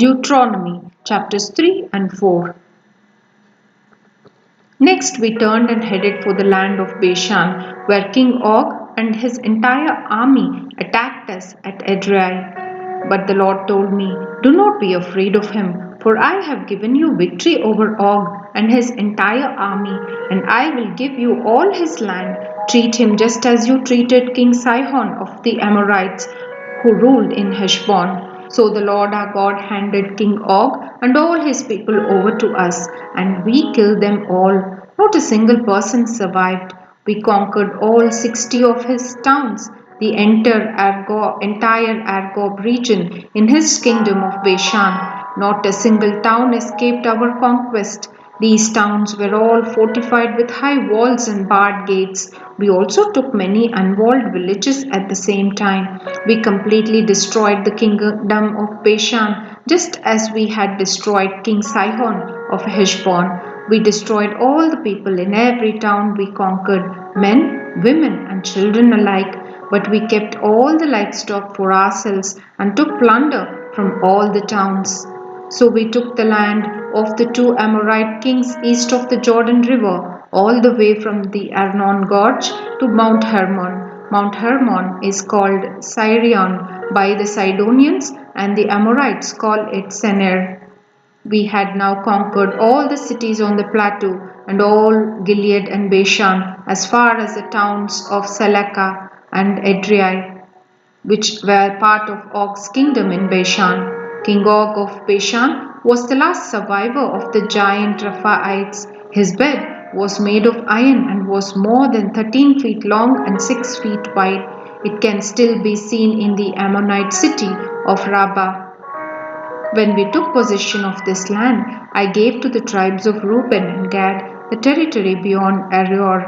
Deuteronomy chapters 3 and 4. Next we turned and headed for the land of Bashan, where King Og and his entire army attacked us at Edrei. But the Lord told me, "Do not be afraid of him, for I have given you victory over Og and his entire army, and I will give you all his land. Treat him just as you treated King Sihon of the Amorites, who ruled in Heshbon." So the Lord our God handed King Og and all his people over to us, and we killed them all. Not a single person survived. We conquered all 60 of his towns, the entire Argob region in his kingdom of Bashan. Not a single town escaped our conquest. These towns were all fortified with high walls and barred gates. We also took many unwalled villages at the same time. We completely destroyed the kingdom of Bashan, just as we had destroyed King Sihon of Heshbon. We destroyed all the people in every town we conquered, men, women, and children alike. But we kept all the livestock for ourselves and took plunder from all the towns. So we took the land of the two Amorite kings east of the Jordan River, all the way from the Arnon Gorge to Mount Hermon. Mount Hermon is called Sirion by the Sidonians, and the Amorites call it Senir. We had now conquered all the cities on the plateau and all Gilead and Bashan, as far as the towns of Seleka and Edrei, which were part of Og's kingdom in Bashan. King Og of Bashan was the last survivor of the giant Rephaites. His bed was made of iron and was more than 13 feet long and 6 feet wide. It can still be seen in the Ammonite city of Rabbah. When we took possession of this land, I gave to the tribes of Reuben and Gad the territory beyond Aroer,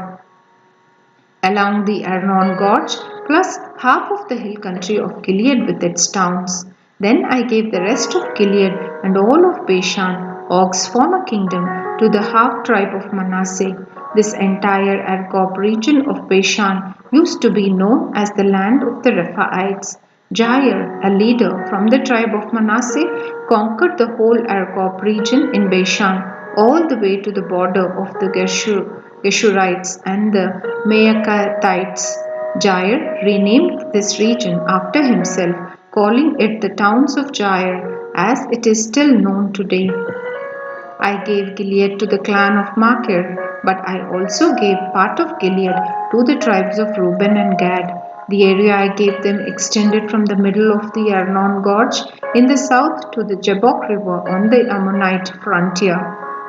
along the Arnon Gorge, plus half of the hill country of Gilead with its towns. Then I gave the rest of Gilead and all of Bashan, Og's former kingdom, to the half-tribe of Manasseh. This entire Argob region of Bashan used to be known as the land of the Rephaites. Jair, a leader from the tribe of Manasseh, conquered the whole Argob region in Bashan, all the way to the border of the Geshurites and the Maacathites. Jair renamed this region after himself, calling it the towns of Jair, as it is still known today. I gave Gilead to the clan of Machir, but I also gave part of Gilead to the tribes of Reuben and Gad. The area I gave them extended from the middle of the Arnon Gorge in the south to the Jabbok River on the Ammonite frontier.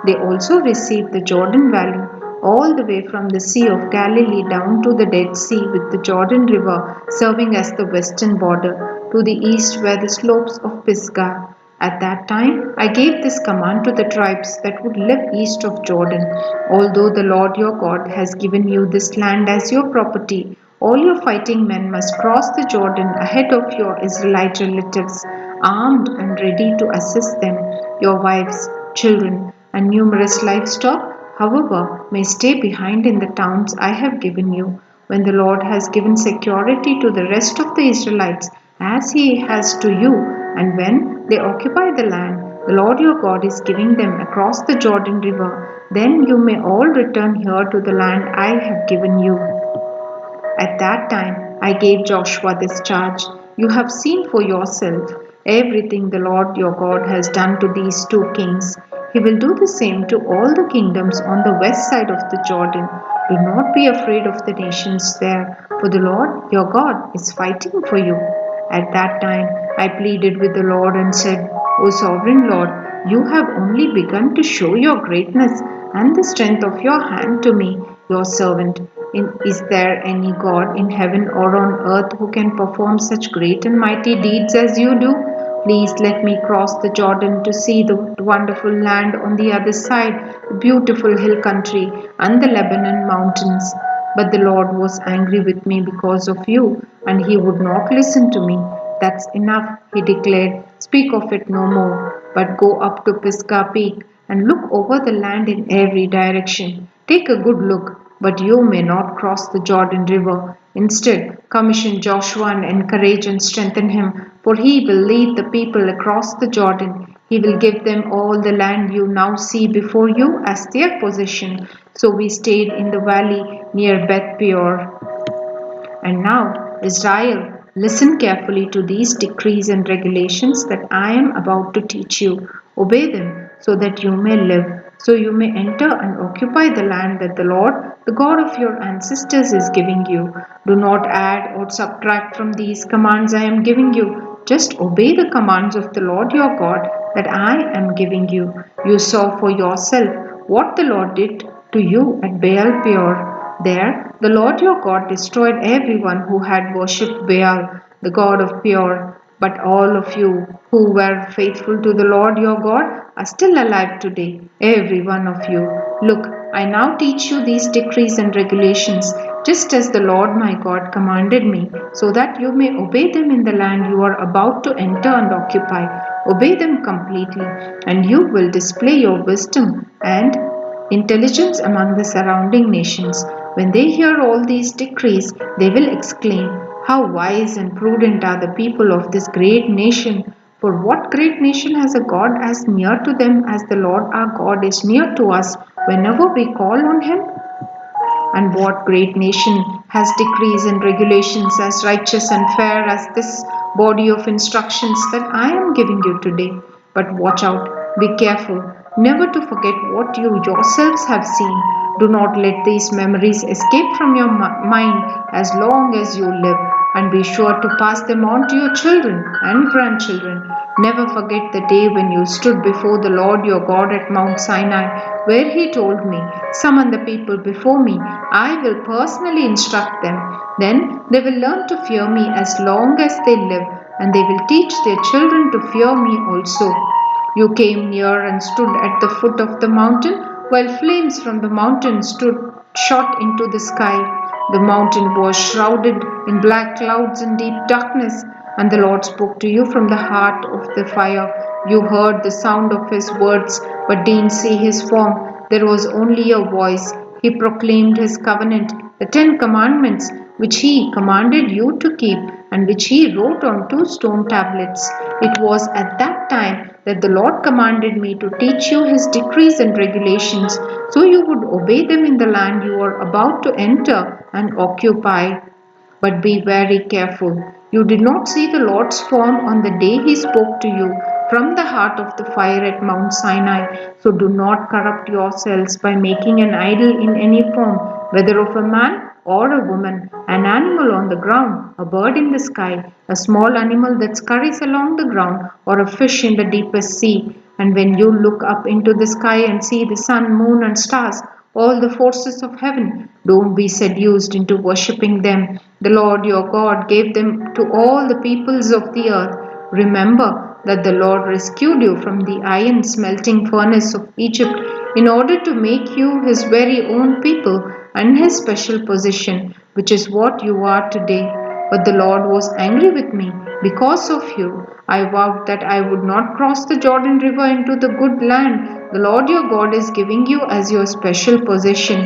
They also received the Jordan Valley, all the way from the Sea of Galilee down to the Dead Sea, with the Jordan River serving as the western border. To the east were the slopes of Pisgah. At that time I gave this command to the tribes that would live east of Jordan. Although the Lord your God has given you this land as your property, all your fighting men must cross the Jordan ahead of your Israelite relatives, armed and ready to assist them. Your wives, children, and numerous livestock, however, may stay behind in the towns I have given you. When the Lord has given security to the rest of the Israelites, as he has to you, and when they occupy the land the Lord your God is giving them across the Jordan River, then you may all return here to the land I have given you. At that time I gave Joshua this charge: You have seen for yourself everything the Lord your God has done to these two kings. He will do the same to all the kingdoms on the west side of the Jordan. Do not be afraid of the nations there, for the Lord your God is fighting for you. At that time I pleaded with the Lord and said, O sovereign Lord, you have only begun to show your greatness and the strength of your hand to me, your servant. Is there any God in heaven or on earth who can perform such great and mighty deeds as you do? Please let me cross the Jordan to see the wonderful land on the other side, the beautiful hill country and the Lebanon mountains. But the Lord was angry with me because of you, and he would not listen to me. That's enough, he declared. Speak of it no more, but go up to Pisgah Peak and look over the land in every direction. Take a good look, but you may not cross the Jordan River. Instead, commission Joshua and encourage and strengthen him, for he will lead the people across the Jordan. He will give them all the land you now see before you as their possession. So we stayed in the valley near Beth Peor. And now, Israel, listen carefully to these decrees and regulations that I am about to teach you. Obey them so that you may live, so you may enter and occupy the land that the Lord, the God of your ancestors, is giving you. Do not add or subtract from these commands I am giving you. Just obey the commands of the Lord your God that I am giving you. You saw for yourself what the Lord did to you at Baal Peor. There, the Lord your God destroyed everyone who had worshipped Baal, the god of Peor. But all of you who were faithful to the Lord your God are still alive today, every one of you. Look, I now teach you these decrees and regulations, just as the Lord my God commanded me, so that you may obey them in the land you are about to enter and occupy. Obey them completely, and you will display your wisdom and intelligence among the surrounding nations. When they hear all these decrees, they will exclaim, "How wise and prudent are the people of this great nation! For what great nation has a God as near to them as the Lord our God is near to us whenever we call on Him? And what great nation has decrees and regulations as righteous and fair as this body of instructions that I am giving you today? But watch out, be careful, never to forget what you yourselves have seen. Do not let these memories escape from your mind as long as you live, and be sure to pass them on to your children and grandchildren. Never forget the day when you stood before the Lord your God at Mount Sinai, where He told me, "Summon the people before me. I will personally instruct them. Then they will learn to fear me as long as they live, and they will teach their children to fear me also." You came near and stood at the foot of the mountain, while flames from the mountain shot into the sky. The mountain was shrouded in black clouds and deep darkness, and the Lord spoke to you from the heart of the fire. You heard the sound of His words, but didn't see His form. There was only a voice. He proclaimed His covenant, the 10 Commandments, which He commanded you to keep, and which He wrote on 2 stone tablets. It was at that time that the Lord commanded me to teach you His decrees and regulations, so you would obey them in the land you are about to enter and occupy. But be very careful. You did not see the Lord's form on the day He spoke to you from the heart of the fire at Mount Sinai. So do not corrupt yourselves by making an idol in any form, whether of a man or a woman, an animal on the ground, a bird in the sky, a small animal that scurries along the ground, or a fish in the deepest sea. And when you look up into the sky and see the sun, moon, and stars, all the forces of heaven, don't be seduced into worshipping them. The Lord your God gave them to all the peoples of the earth. Remember that the Lord rescued you from the iron smelting furnace of Egypt in order to make you His very own people and His special possession, which is what you are today. But the Lord was angry with me because of you. I vowed that I would not cross the Jordan River into the good land the Lord your God is giving you as your special possession.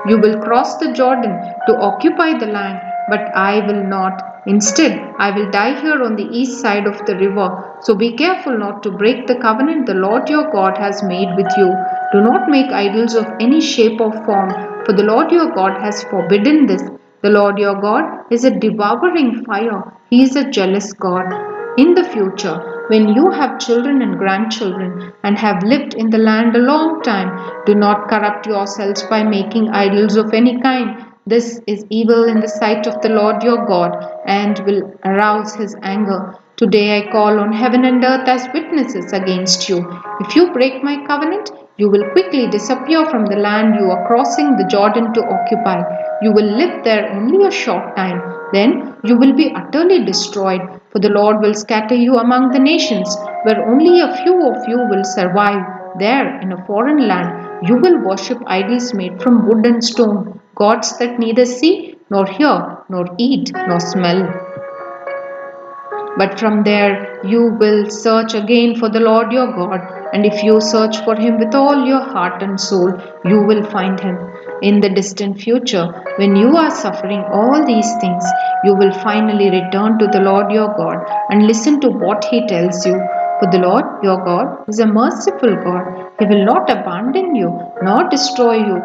You will cross the Jordan to occupy the land, but I will not. Instead, I will die here on the east side of the river. So be careful not to break the covenant the Lord your God has made with you. Do not make idols of any shape or form, for the Lord your God has forbidden this. The Lord your God is a devouring fire. He is a jealous God. In the future, when you have children and grandchildren and have lived in the land a long time, do not corrupt yourselves by making idols of any kind. This is evil in the sight of the Lord your God and will arouse His anger. Today I call on heaven and earth as witnesses against you. If you break my covenant, you will quickly disappear from the land you are crossing the Jordan to occupy. You will live there only a short time. Then you will be utterly destroyed, for the Lord will scatter you among the nations, where only a few of you will survive. There, in a foreign land, you will worship idols made from wood and stone, gods that neither see, nor hear, nor eat, nor smell. But from there you will search again for the Lord your God, and if you search for Him with all your heart and soul, you will find Him. In the distant future, when you are suffering all these things, you will finally return to the Lord your God and listen to what He tells you. For the Lord your God is a merciful God. He will not abandon you nor destroy you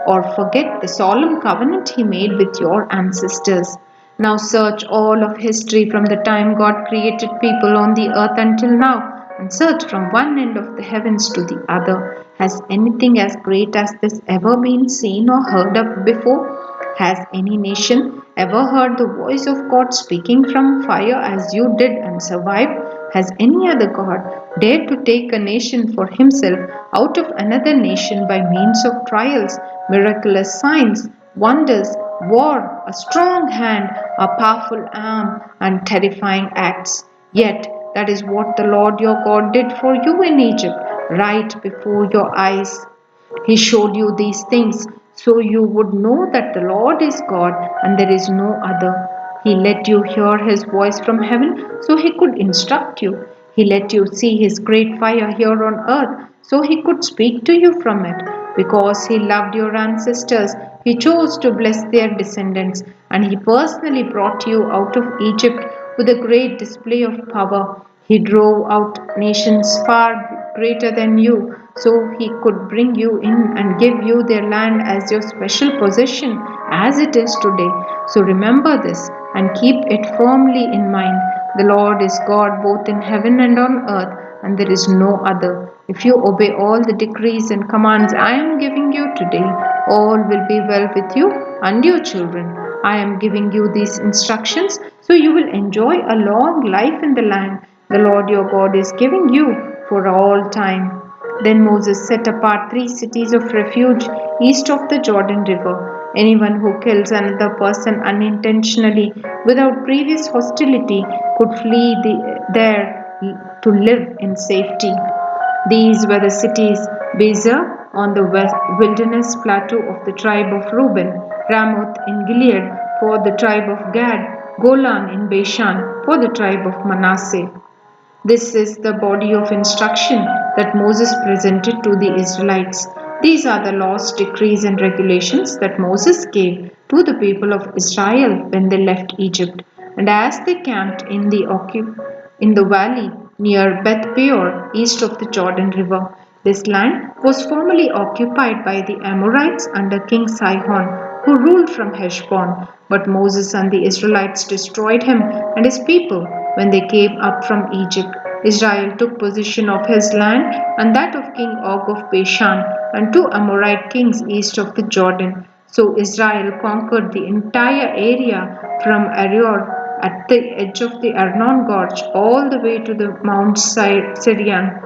or forget the solemn covenant he made with your ancestors. Now search all of history from the time God created people on the earth until now, and search from one end of the heavens to the other. Has anything as great as this ever been seen or heard of before? Has any nation ever heard the voice of God speaking from fire as you did and survived? Has any other God dared to take a nation for himself out of another nation by means of trials, miraculous signs, wonders, war, a strong hand, a powerful arm, and terrifying acts? Yet that is what the Lord your God did for you in Egypt, right before your eyes. He showed you these things so you would know that the Lord is God and there is no other. He let you hear his voice from heaven so he could instruct you. He let you see his great fire here on earth so he could speak to you from it. Because he loved your ancestors, he chose to bless their descendants, and he personally brought you out of Egypt with a great display of power. He drove out nations far greater than you so he could bring you in and give you their land as your special possession as it is today. So remember this and keep it firmly in mind. The Lord is God both in heaven and on earth, and there is no other. If you obey all the decrees and commands I am giving you today, all will be well with you and your children. I am giving you these instructions so you will enjoy a long life in the land the Lord your God is giving you for all time. Then Moses set apart 3 cities of refuge east of the Jordan River. Anyone who kills another person unintentionally without previous hostility could flee there to live in safety. These were the cities: Bezer on the wilderness plateau of the tribe of Reuben, Ramoth in Gilead for the tribe of Gad, Golan in Bashan for the tribe of Manasseh. This is the body of instruction that Moses presented to the Israelites. These are the laws, decrees, and regulations that Moses gave to the people of Israel when they left Egypt, and as they camped in the valley near Beth Peor, east of the Jordan River. This land was formerly occupied by the Amorites under King Sihon, who ruled from Heshbon. But Moses and the Israelites destroyed him and his people when they came up from Egypt. Israel took possession of his land and that of King Og of Bashan and 2 Amorite kings east of the Jordan. So Israel conquered the entire area from Aroer at the edge of the Arnon Gorge all the way to the Mount Syrian,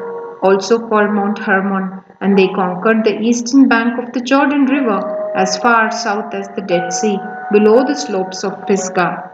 also called Mount Hermon, and they conquered the eastern bank of the Jordan River as far south as the Dead Sea, below the slopes of Pisgah.